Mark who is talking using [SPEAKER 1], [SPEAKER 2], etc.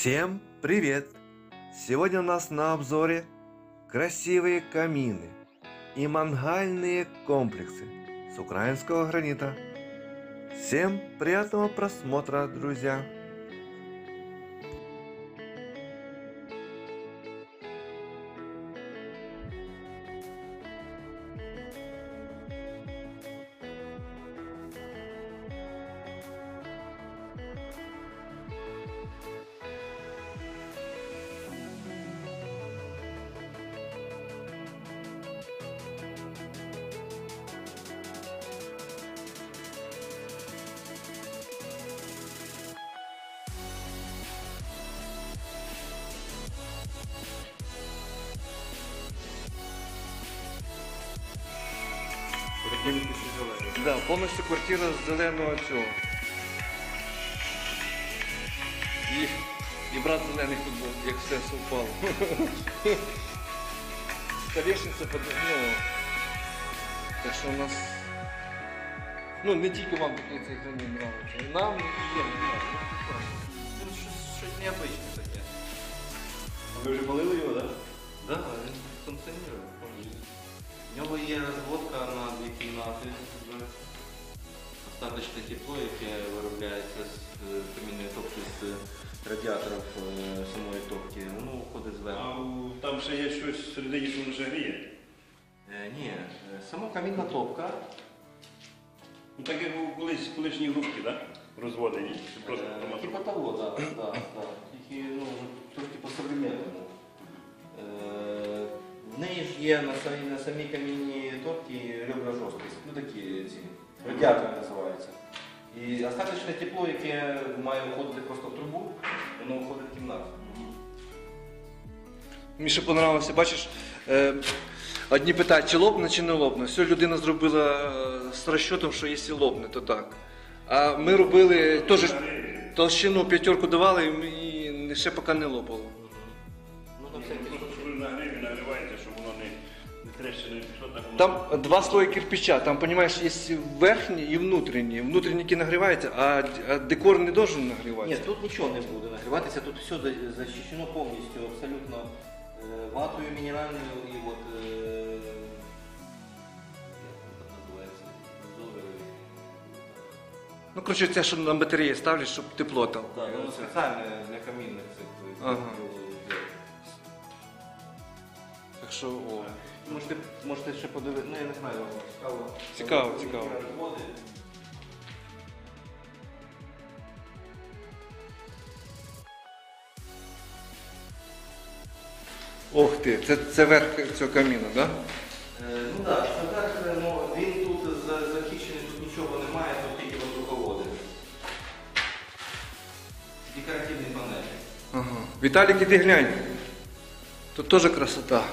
[SPEAKER 1] Всем привет! Сегодня у нас на обзоре красивые камины и мангальные комплексы с украинского гранита. Всем приятного просмотра, друзья! Да, повністю квартира з зеленого цього. І брат зелений футбол, як все совпало. Столешниця подивно. Так що у нас... Ну, не тільки вам такий цей камін нравиться. І нам, і їм.
[SPEAKER 2] Щось необычне таке.
[SPEAKER 3] Ви вже палили його, так?
[SPEAKER 2] Да, він функціонує. В нього є розводка на дві кімнати. Остаточне тепло, яке виробляється з камінної топки з радіаторів самої топки, воно входить зверху.
[SPEAKER 3] А там ще є щось всередині, що воно ще гріє?
[SPEAKER 2] Ні, сама камінна топка.
[SPEAKER 3] Ну так як у колишні грубки, так? Розводені. Чи просто
[SPEAKER 2] Типа того, так. Тільки трохи по-современному. В неї ж є на самій камінній топці ребра жорсткості. Ну такі ці. Радіатори називаються. І остаточне тепло, яке має входити просто в трубу, воно входить в кімнату.
[SPEAKER 1] Мені ще понравилося, бачиш, одні питають, чи лопне, чи не лопне. Все, людина зробила з розчотом, що якщо лопне, то так. А ми робили теж толщину 5 давали і ще поки не лопало.
[SPEAKER 2] Ну, на всякий случай.
[SPEAKER 3] Що ви нагріваєте, щоб воно не трещина не пішло, так воно...
[SPEAKER 1] Там 2 слої кирпича, там, понимаешь, есть верхні і внутрішні. Внутрішні нагріваються, а декор не должен нагріватися.
[SPEAKER 2] Ні, тут нічого не буде нагріватися, тут все захищено повністю, абсолютно ватою мінеральною і от, як це називається,
[SPEAKER 1] Ну, коротше, це, що на батареї ставлять, щоб тепло там.
[SPEAKER 2] Так, воно спеціальне для камінних цих.
[SPEAKER 1] Ага. Так що, о.
[SPEAKER 2] Можете ще подивитися, ну я не знаю, цікаво.
[SPEAKER 1] Цікаво. Ох ти, це верх цього каміну, так? Да?
[SPEAKER 2] Ну так, стандарт, він тут захищений, тут нічого немає, тут тільки воздуховоди. Декоративні панелі.
[SPEAKER 1] Ага. Віталік, іди глянь. Тут теж красота.